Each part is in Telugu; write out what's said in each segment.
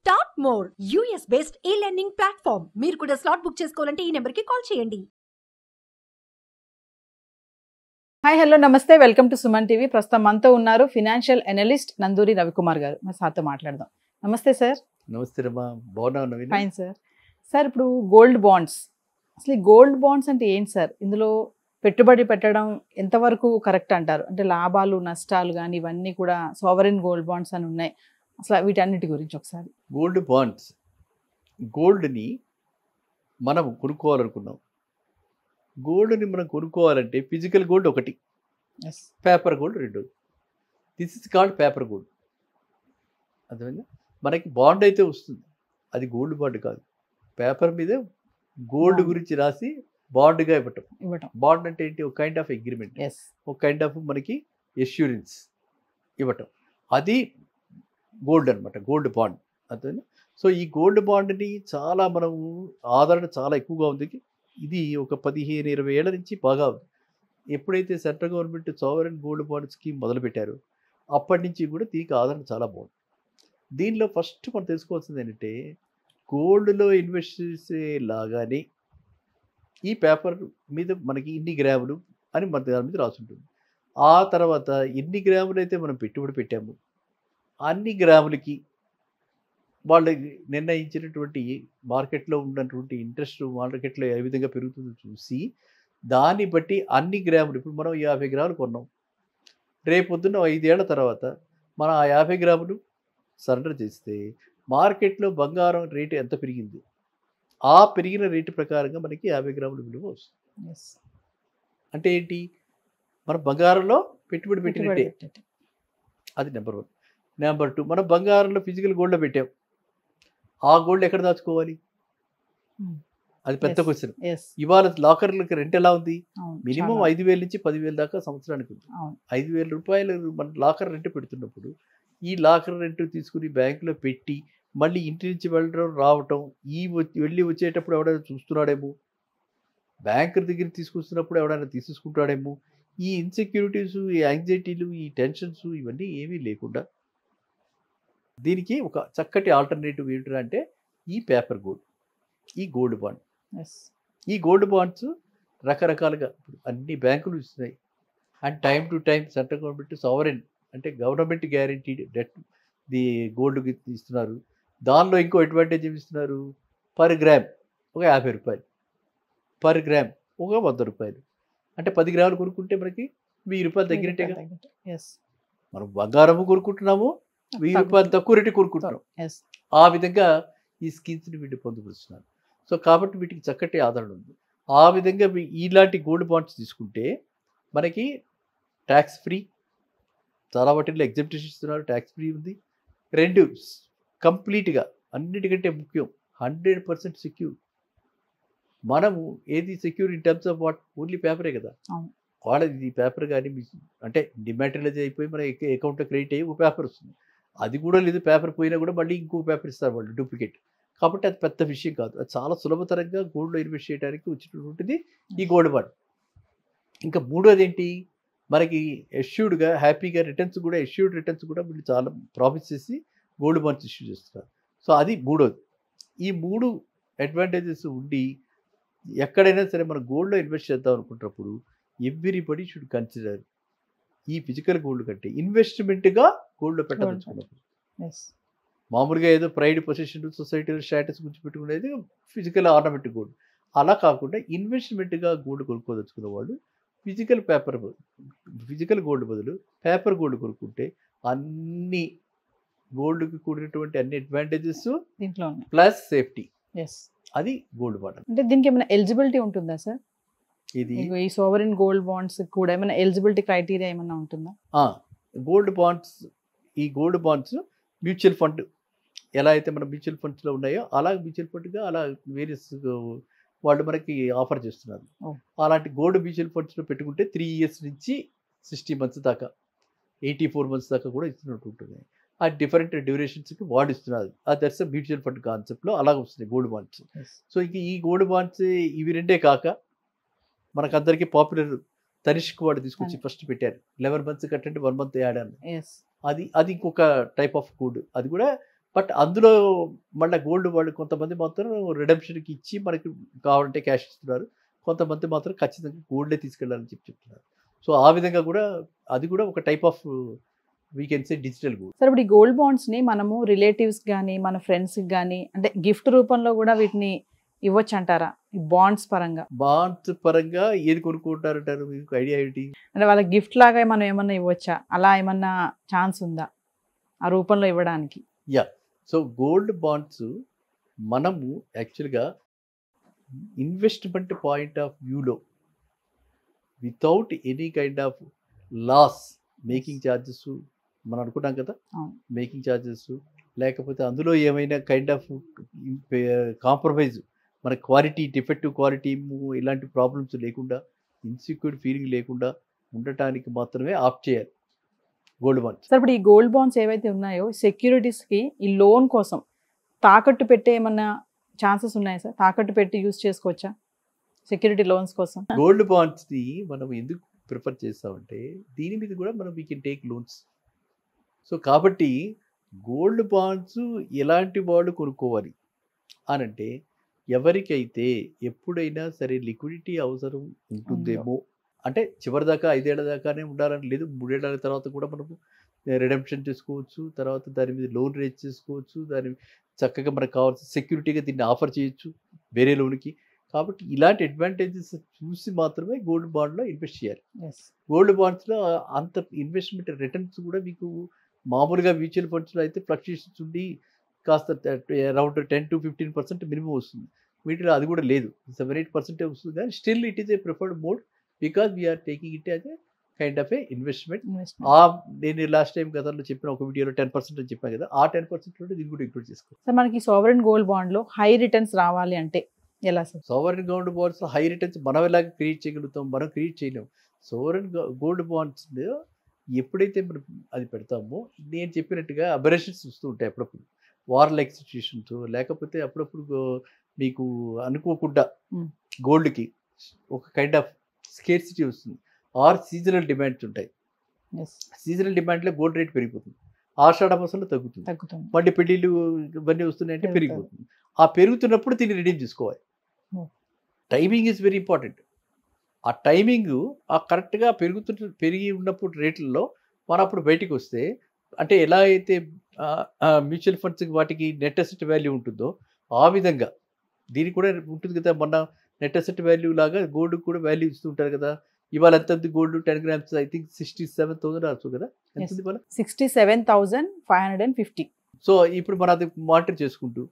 స్టార్ట్ మోర్ యూఎస్ బేస్డ్ ఈ లెర్నింగ్ ప్లాట్ఫామ్. మీరు కూడా స్లాట్ బుక్ చేసుకోవాలంటే ఈ నెంబర్కి కాల్ చేయండి. హాయ్ హలో నమస్తే, వెల్కమ్ టు సుమన్ టీవీ. ప్రస్తుతం మనతో ఉన్నారు ఫినాన్షియల్ అనలిస్ట్ నందూరి రవికుమార్ గారు. మరి సార్తో మాట్లాడదాం. నమస్తే సార్. నమస్తే రమ్మా, బాగున్నావు? Fine sir. సార్, ఇప్పుడు గోల్డ్ బాండ్స్, అసలు గోల్డ్ బాండ్స్ అంటే ఏంటి సార్? ఇందులో పెట్టుబడి పెట్టడం ఎంతవరకు కరెక్ట్ అంటారు? అంటే లాభాలు నష్టాలు కానీ ఇవన్నీ కూడా సావరెన్ గోల్డ్ బాండ్స్ అని ఉన్నాయి. అసలు వీటన్నిటి గురించి ఒకసారి. గోల్డ్ బాండ్స్, గోల్డ్ని మనం కొనుక్కోవాలనుకున్నాం. గోల్డ్ని మనం కొనుక్కోవాలంటే ఫిజికల్ గోల్డ్ ఒకటి, పేపర్ గోల్డ్ రెండు. This is called paper gold. అర్థమైందా? మనకి బాండ్ అయితే వస్తుంది, అది గోల్డ్ బాండ్ కాదు. పేపర్ మీద గోల్డ్ గురించి రాసి బాండ్గా ఇవ్వటం. బాండ్ అంటే ఏంటి? ఒక కైండ్ ఆఫ్ అగ్రిమెంట్, ఒక కైండ్ ఆఫ్ మనకి ఎష్యూరెన్స్ ఇవ్వటం. అది గోల్డ్ అనమాట, గోల్డ్ బాండ్. అర్థమైందా? సో ఈ గోల్డ్ బాండ్ని చాలా మనము ఆదరణ చాలా ఎక్కువగా ఉంది. ఇది ఒక 15-20 ఏళ్ల నుంచి బాగా ఉంది. ఎప్పుడైతే central government sovereign gold bond scheme మొదలుపెట్టారో అప్పటి నుంచి కూడా దీనికి ఆదరణ చాలా బాగుంది. దీనిలో ఫస్ట్ మనం తెలుసుకోవాల్సింది ఏంటంటే, గోల్డ్లో ఇన్వెస్ట్ చేసేలాగానే ఈ పేపర్ మీద మనకి ఇన్ని గ్రాములు అని మన దాని మీద రాసి ఉంటుంది. ఆ తర్వాత ఎన్ని గ్రాములు అయితే మనం పెట్టుబడి పెట్టాము అన్ని గ్రాములకి వాళ్ళు నిర్ణయించినటువంటి మార్కెట్లో ఉన్నటువంటి ఇంట్రెస్ట్ మార్కెట్లో ఏ విధంగా పెరుగుతుందో చూసి దాన్ని బట్టి అన్ని గ్రాములు, ఇప్పుడు మనం 50 గ్రాములు కొన్నాం, రేపొద్దున 5 ఏళ్ల తర్వాత మనం ఆ 50 గ్రాములు సరెండర్ చేస్తే మార్కెట్లో బంగారం రేటు ఎంత పెరిగింది, ఆ పెరిగిన రేటు ప్రకారంగా మనకి 50 గ్రాముల విలువ వస్తుంది. అంటే ఏంటి? మనం బంగారంలో పెట్టుబడి పెట్టినట్టే. అది నెంబర్ 1. నెంబర్ 2, మనం బంగారంలో ఫిజికల్ గోల్డ్లో పెట్టాం, ఆ గోల్డ్ ఎక్కడ దాచుకోవాలి? అది పెద్ద క్వశ్చన్. ఇవాళ లాకర్లకి రెంట్ ఎలా ఉంది? మినిమం 5,000 నుంచి 10,000 దాకా సంవత్సరానికి ఉంది. 5,000 రూపాయలు మన లాకర్ రెంట్ పెడుతున్నప్పుడు ఈ లాకర్ రెంట్ తీసుకుని బ్యాంకులో పెట్టి మళ్ళీ ఇంటి నుంచి వెళ్ళడం రావటం, వెళ్ళి వచ్చేటప్పుడు ఎవడైనా చూస్తున్నాడేమో, బ్యాంకు దగ్గర తీసుకొస్తున్నప్పుడు ఎవడైనా తీసుకుంటాడేమో, ఈ ఇన్సెక్యూరిటీస్, ఈ యాంగ్జైటీలు, ఈ టెన్షన్స్ ఇవన్నీ ఏమీ లేకుండా దీనికి ఒక చక్కటి ఆల్టర్నేటివ్ ఏంటంటే ఈ పేపర్ గోల్డ్, ఈ గోల్డ్ బాండ్. ఈ గోల్డ్ బాండ్స్ రకరకాలుగా అన్ని బ్యాంకులు ఇస్తున్నాయి. And time to time central government sovereign అంటే government guaranteed debt the gold ఇస్తున్నారు. దానిలో ఇంకో అడ్వాంటేజ్ ఏమి ఇస్తున్నారు? పర్ గ్రామ్ ఒక 50 రూపాయలు, పర్ గ్రామ్ ఒక 100 రూపాయలు. అంటే 10 గ్రాములు కొనుక్కుంటే మనకి 1000 రూపాయలు తగ్గినట్టేగా. మనం బంగారము కొనుక్కుంటున్నాము, 1000 రూపాయలు తక్కువ రేటు కొనుక్కుంటున్నాం. ఆ విధంగా ఈ స్కీమ్స్ని వీళ్ళు పొందుపరుస్తున్నారు. సో కాబట్టి వీటికి చక్కటి ఆదరణ ఉంది. ఆ విధంగా ఇలాంటి గోల్డ్ బాండ్స్ తీసుకుంటే మనకి ట్యాక్స్ ఫ్రీ, చాలా వాటిల్లో ఎగ్జామ్టేషన్ ఇస్తున్నారు, ట్యాక్స్ ఫ్రీ ఉంది. 2, కంప్లీట్గా అన్నిటికంటే ముఖ్యం 100% సెక్యూర్. మనము ఏది secure in terms of what? Only పేపరే కదా. వాళ్ళది ఈ పేపర్ కానీ అంటే డిమాటరైజ్ అయిపోయి మన అకౌంట్లో క్రెడిట్ అయ్యి ఒక పేపర్ వస్తుంది, అది కూడా లేదు. పేపర్ పోయినా కూడా మళ్ళీ ఇంకో పేపర్ ఇస్తారు వాళ్ళు, డూప్లికేట్. కాబట్టి అది పెద్ద విషయం కాదు. అది చాలా సులభతరంగా గోల్డ్లో ఇన్వెస్ట్ చేయడానికి వచ్చినటువంటిది ఈ గోల్డ్ బాండ్. ఇంకా మూడోది ఏంటి? మనకి ఎష్యూర్డ్గా హ్యాపీగా రిటర్న్స్ కూడా, ఎష్యూర్డ్ రిటర్న్స్ కూడా వీళ్ళు చాలా ప్రాఫిట్ చేసి గోల్డ్ బాండ్స్ ఇష్యూ చేస్తున్నారు. సో అది మూడోది. ఈ 3 అడ్వాంటేజెస్ ఉండి ఎక్కడైనా సరే మనం గోల్డ్లో ఇన్వెస్ట్ చేద్దాం అనుకుంటున్నప్పుడు ఎవ్రీబడి షుడ్ కన్సిడర్ ఈ ఫిజికల్ గోల్డ్ కంటే ఇన్వెస్ట్మెంట్గా గోల్డ్లో పెట్టదలుచుకున్నప్పుడు. మామూలుగా ఏదో ప్రైడ్ పొజిషన్ సొసైటీ స్టేటస్ గురించి పెట్టుకునేది ఫిజికల్ ఆర్నమెంట్ గోల్డ్. అలా కాకుండా ఇన్వెస్ట్మెంట్గా గోల్డ్ కొనుక్కోదలుచుకున్న వాళ్ళు ఫిజికల్ గోల్డ్ బదులు పేపర్ గోల్డ్ కొనుక్కుంటే అన్ని గోల్డ్కి కూడినటువంటి అన్ని అడ్వాంటేజెస్ దీంట్లో ప్లస్ సేఫ్టీ. అది గోల్డ్ బాండ్. అంటే దీనికి ఏమైనా ఎలిజిబిలిటీ ఉంటుందా సార్? ఇది ఈ సావరెన్ గోల్డ్ బాండ్స్ కూడా ఏమైనా ఎలిజిబిలిటీ క్రైటీరియా ఏమైనా ఉంటుందా? గోల్డ్ బాండ్స్, ఈ గోల్డ్ బాండ్స్ మ్యూచువల్ ఫండ్ ఎలా అయితే మన మ్యూచువల్ ఫండ్స్లో ఉన్నాయో అలా మ్యూచువల్ ఫండ్గా అలా వేరియస్ వాళ్ళు మనకి ఆఫర్ చేస్తున్నారు. అలాంటి గోల్డ్ మ్యూచువల్ ఫండ్స్లో పెట్టుకుంటే 3 years నుంచి 60 months దాకా, 84 months దాకా కూడా ఇస్తున్నట్టు ఉంటుంది. ఆ డిఫరెంట్ డ్యూరేషన్స్కి వాళ్ళు ఇస్తున్నారు. దట్స్ మ్యూచువల్ ఫండ్ కాన్సెప్ట్లో అలాగ వస్తుంది గోల్డ్ బాండ్స్. సో ఇంక ఈ గోల్డ్ బాండ్స్ ఇవి రెండే కాక మనకందరికీ పాపులర్ తనిష్క్ వాడు తీసుకొచ్చి ఫస్ట్ పెట్టారు. 11 months కట్టండి, 1 month యాడ్ అని. అది ఇంకొక టైప్ ఆఫ్ గోల్డ్. అది కూడా బట్ అందులో మళ్ళీ గోల్డ్ వాళ్ళు కొంతమంది మాత్రం రిడెంప్షన్కి ఇచ్చి మనకి కావాలంటే క్యాష్ ఇస్తున్నారు, కొంతమంది మాత్రం ఖచ్చితంగా గోల్డే తీసుకెళ్ళాలని చెప్తున్నారు. సో ఆ విధంగా కూడా అది కూడా ఒక type of we can say digital gold. Sir ఇప్పుడు ఈ గోల్డ్ బాండ్స్ని మనము రిలేటివ్స్ కానీ మన ఫ్రెండ్స్కి కానీ అంటే గిఫ్ట్ రూపంలో కూడా వీటిని ఇవ్వచ్చు అంటారా ఈ బాండ్స్ పరంగా? బాండ్స్ పరంగా ఏది కొనుక్కుంటారంటారు, మీకు ఐడియా ఏంటి? అంటే వాళ్ళ గిఫ్ట్ లాగా మనం ఏమన్నా ఇవ్వచ్చా, అలా ఏమన్నా ఛాన్స్ ఉందా ఆ రూపంలో ఇవ్వడానికి? యా, సో గోల్డ్ బాండ్స్ మనము యాక్చువల్గా ఇన్వెస్ట్మెంట్ పాయింట్ ఆఫ్ వ్యూలో without any kind of loss, making charges మనం అనుకున్నాం కదా, మేకింగ్ ఛార్జెస్ లేకపోతే అందులో ఏమైనా కైండ్ ఆఫ్ కాంప్రమైజ్, మన క్వాలిటీ డిఫెక్టివ్ క్వాలిటీ ఇలాంటి ప్రాబ్లమ్స్ లేకుండా, ఇన్సెక్యూర్ ఫీలింగ్ లేకుండా ఉండటానికి మాత్రమే ఆప్ట్ చేయాలి గోల్డ్ బాండ్స్. సార్ ఇప్పుడు ఈ గోల్డ్ బాండ్స్ ఏవైతే ఉన్నాయో సెక్యూరిటీస్కి ఈ లోన్ కోసం తాకట్టు పెట్టే ఏమన్నా ఛాన్సెస్ ఉన్నాయా సార్? తాకట్టు పెట్టి యూజ్ చేసుకోవచ్చా సెక్యూరిటీ లోన్స్ కోసం? గోల్డ్ బాండ్స్ని మనం ఎందుకు ప్రిఫర్ చేస్తామంటే దీని మీద కూడా మనం we can take loans. So కాబట్టి గోల్డ్ బాండ్స్ ఎలాంటి వాళ్ళు కొనుక్కోవాలి అని అంటే, ఎవరికైతే ఎప్పుడైనా సరే లిక్విడిటీ అవసరం ఉంటుందేమో, అంటే చివరిదాకా 5 ఏళ్ల దాకానే ఉండాలని లేదు, 3 ఏళ్ల తర్వాత కూడా మనము రిడెంప్షన్ చేసుకోవచ్చు, తర్వాత దాని మీద లోన్ రేజ్ చేసుకోవచ్చు, దాని చక్కగా మనకు కావాల్సిన సెక్యూరిటీగా దీన్ని ఆఫర్ చేయొచ్చు వేరే లోన్కి. కాబట్టి ఇలాంటి అడ్వాంటేజెస్ చూసి మాత్రమే గోల్డ్ బాండ్లో ఇన్వెస్ట్ చేయాలి. గోల్డ్ బాండ్స్లో అంత ఇన్వెస్ట్మెంట్ రిటర్న్స్ కూడా మీకు మామూలుగా మ్యూచువల్ ఫండ్స్లో అయితే ఫ్లక్చుయేషన్స్ ఉండి కాస్త అరౌండ్ 10 to 15% మినిమం వస్తుంది. వీటిలో అది కూడా లేదు, 7-8% వస్తుంది. కానీ still it is a preferred mode because we are taking it as a kind of a investment. నేను లాస్ట్ టైం గతంలో చెప్పిన ఒక వీడియోలో 10% అని చెప్పాను కదా, ఆ 10% నుండి దీన్ని కూడా ఇంక్లూడ్ చేసుకోవాలి. సార్ మనకి సావరెన్ గోల్డ్ బాండ్లో హై రిటర్న్స్ రావాలి అంటే ఎలా sir? Sovereign gold bonds high returns మనం ఎలాగ క్రియేట్ చేయగలుగుతాం? మనం క్రియేట్ చేయలేము. సావరెన్ గోల్డ్ బాండ్స్ ఎప్పుడైతే మనం అది పెడతామో, నేను చెప్పినట్టుగా అబరేషన్స్ వస్తూ ఉంటాయి అప్పుడప్పుడు, వార్ లైక్ సిచ్యుయేషన్స్, లేకపోతే అప్పుడప్పుడు మీకు అనుకోకుండా గోల్డ్కి ఒక కైండ్ ఆఫ్ స్కేర్సిటీ వస్తుంది, ఆర్ సీజనల్ డిమాండ్స్ ఉంటాయి. సీజనల్ డిమాండ్లో గోల్డ్ రేట్ పెరిగిపోతుంది, ఆషాఢ మాసంలో తగ్గుతుంది, మళ్ళీ పెళ్ళిళ్ళు ఇవన్నీ వస్తున్నాయంటే పెరిగిపోతుంది. ఆ పెరుగుతున్నప్పుడు దీన్ని రిడీమ్ చేసుకోవాలి. Timing is very important. ఆ టైమింగ్ ఆ కరెక్ట్గా పెరిగి ఉన్నప్పుడు రేట్లలో మనం అప్పుడు బయటికి వస్తే, అంటే ఎలా అయితే మ్యూచువల్ ఫండ్స్కి వాటికి నెట్ అసెట్ వాల్యూ ఉంటుందో ఆ విధంగా దీనికి కూడా ఉంటుంది కదా. మొన్న నెట్ అసెట్ వాల్యూ లాగా గోల్డ్ కూడా వాల్యూ ఇస్తూ ఉంటారు కదా. ఇవాళ ఎంత గోల్డ్ 10 grams ఐ థింక్ 67,000 రావచ్చు కదా, ఎంత 67,550. సో ఇప్పుడు మనం అది మానిటర్ చేసుకుంటూ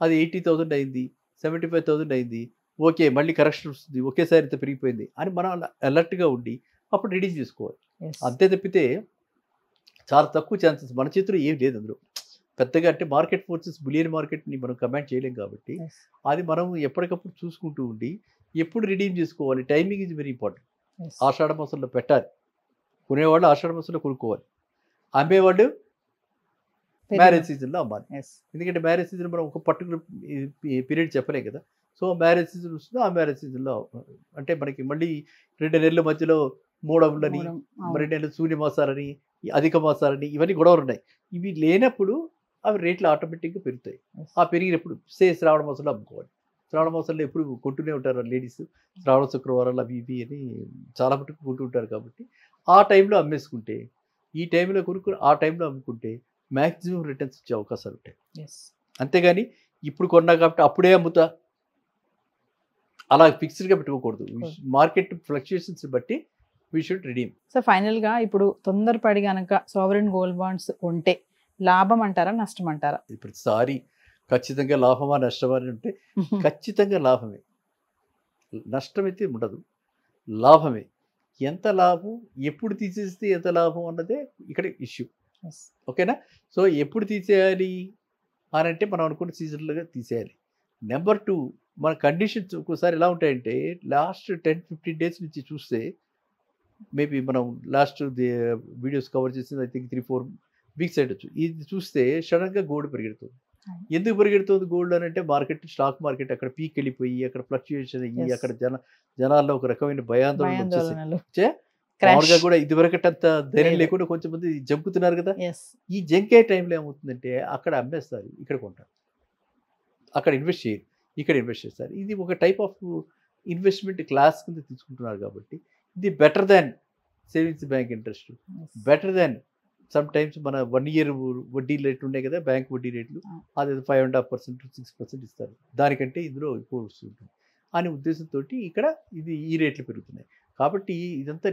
అది 80,000 అయింది, 75,000 అయింది, ఓకే మళ్ళీ కరెక్షన్ వస్తుంది, ఒకేసారి ఇంత పెరిగిపోయింది అని మనం అలర్ట్గా ఉండి అప్పుడు రిలీజ్ చేసుకోవాలి. అంతే తప్పితే చాలా తక్కువ ఛాన్సెస్, మన చేతిలో ఏం లేదు అందులో పెద్దగా. అంటే మార్కెట్ ఫోర్సెస్ బులియన్ మార్కెట్ని మనం కమాండ్ చేయలేం కాబట్టి అది మనం ఎప్పటికప్పుడు చూసుకుంటూ ఉండి ఎప్పుడు రిడీమ్ చేసుకోవాలి. Timing is very important. Ashadha మాసంలో పెట్టాలి, కొనేవాళ్ళు ఆషాఢ మాసంలో కొనుక్కోవాలి, అమ్మేవాళ్ళు మ్యారేజ్ సీజన్లో అమ్మాలి. ఎందుకంటే మ్యారేజ్ సీజన్ మనం ఒక పర్టికులర్ పీరియడ్ చెప్పలేం కదా. సో మ్యారేజ్ సీజన్ వస్తుందో ఆ మ్యారేజ్ సీజన్లో, అంటే మనకి మళ్ళీ 2 నెలల మధ్యలో మూడవులని, 2 నెలలు శూన్య మాసాలని, అధిక మాసాలని ఇవన్నీ గొడవలు ఉన్నాయి. ఇవి లేనప్పుడు అవి రేట్లు ఆటోమేటిక్గా పెరుగుతాయి. ఆ పెరిగినప్పుడు శ్రావణ మాసంలో అమ్ముకోవాలి. శ్రావణ మాసంలో ఎప్పుడు కొంటూనే ఉంటారు లేడీస్, శ్రావణ శుక్రవారాలు అవి ఇవి అని చాలా మటుకు కొంటూ ఉంటారు. కాబట్టి ఆ టైంలో అమ్మేసుకుంటే, ఈ టైంలో కొనుక్కుని ఆ టైంలో అమ్ముకుంటే మ్యాక్సిమం రిటర్న్స్ వచ్చే అవకాశాలు ఉంటాయి. అంతేగాని ఇప్పుడు కొన్నా కాబట్టి అప్పుడే అమ్ముతా అలా ఫిక్స్డ్గా పెట్టుకోకూడదు. మార్కెట్ ఫ్లక్చుయేషన్స్ బట్టి వీ షుడ్ రిడీమ్. సో ఫైనల్గా ఇప్పుడు తొందరపడి కనుక సావరెన్ గోల్డ్ బాండ్స్ కొంటే లాభం అంటారా నష్టం అంటారా? ప్రతిసారి ఖచ్చితంగా లాభమా నష్టమా అని ఉంటే ఖచ్చితంగా లాభమే, నష్టం అయితే ఉండదు, లాభమే. ఎంత లాభం, ఎప్పుడు తీసేస్తే ఎంత లాభం అన్నదే ఇక్కడ ఇష్యూ. ఓకేనా? సో ఎప్పుడు తీసేయాలి అని అంటే మనం అనుకున్న సీజన్లుగా తీసేయాలి. నెంబర్ 2, మన కండిషన్స్ ఒక్కోసారి ఎలా ఉంటాయంటే లాస్ట్ 10-15 days నుంచి చూస్తే, మేబీ మనం లాస్ట్ వీడియోస్ కవర్ చేసింది ఐ థింక్ 3-4 weeks అయ్యొచ్చు. ఇది చూస్తే సడన్గా గోల్డ్ పరిగెడుతుంది. ఎందుకు పరిగెడుతుంది గోల్డ్ అని అంటే స్టాక్ మార్కెట్ అక్కడ పీక్ వెళ్ళిపోయి అక్కడ ఫ్లక్చుయేషన్ అయ్యి అక్కడ జనాల్లో ఒక రకమైన భయాందోళన వచ్చే మామూలుగా కూడా ఇదివరకటంత ధైర్యం లేదు. లేకుండా కొంచెం మంది జంకుతున్నారు కదా. ఎస్ ఈ జంకే టైంలో ఏమవుతుందంటే అక్కడ అమ్మేస్తారు, ఇక్కడ కొంటారు, అక్కడ ఇన్వెస్ట్ చేయరు, ఇక్కడ ఇన్వెస్ట్ చేస్తారు. ఇది ఒక టైప్ ఆఫ్ ఇన్వెస్ట్మెంట్ క్లాస్ కింద తీసుకుంటున్నారు కాబట్టి ఇది better than savings bank interest, better than some times మన 1 year వడ్డీ రేట్లు ఉన్నాయి కదా, బ్యాంక్ వడ్డీ రేట్లు, అది 5.5% 6% ఇస్తారు, దానికంటే ఇందులో ఎక్కువ వస్తుంది అనే ఉద్దేశంతో ఇక్కడ ఈ రేట్లు పెరుగుతున్నాయి. కాబట్టి ఇదంతా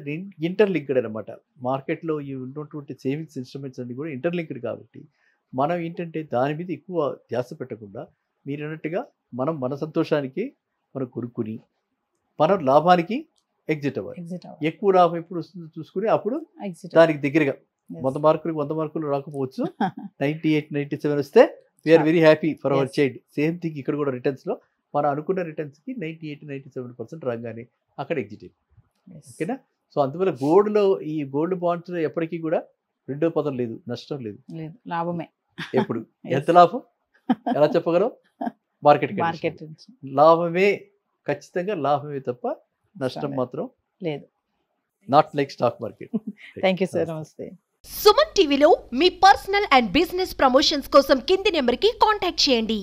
ఇంటర్లింక్డ్ అనమాట. మార్కెట్లో ఈ ఉన్నటువంటి సేవింగ్స్ ఇన్స్ట్రుమెంట్స్ అన్ని కూడా ఇంటర్లింక్డ్ కాబట్టి మనం ఏంటంటే దాని మీద ఎక్కువ ధ్యాస పెట్టకుండా మీరు అన్నట్టుగా మనం మన సంతోషానికి మనం కొనుక్కుని మనం లాభానికి ఎగ్జిట్ అవ్వాలి. ఎక్కువ లాభం ఎప్పుడు వస్తుందో చూసుకుని అప్పుడు దానికి దగ్గరగా 100 మార్కులు రాకపోవచ్చు, 98, 97 వస్తే we are very happy for our child. Same thing ఇక్కడ కూడా రిటర్న్స్లో మనం అనుకున్న రిటర్న్స్కి 98, 97% రాగానే అక్కడ ఎగ్జిట్ అయింది. ఓకేనా. సో అందువల్ల ఈ గోల్డ్ బాండ్స్లో ఎప్పటికీ కూడా రెండో పదం లేదు, నష్టం లేదు, లాభమే. ఎప్పుడు ఎంత లాభం ఎలా చెప్పగలం? మార్కెట్ లాభమే, ఖచ్చితంగా లాభమే తప్ప నష్టం మాత్రం లేదు. Not like stock market. Thank you sir. నమస్తే. సుమన్ టీవీలో మీ పర్సనల్ అండ్ బిజినెస్ ప్రమోషన్స్ కోసం కింది నెంబర్కి కాంటాక్ట్ చేయండి.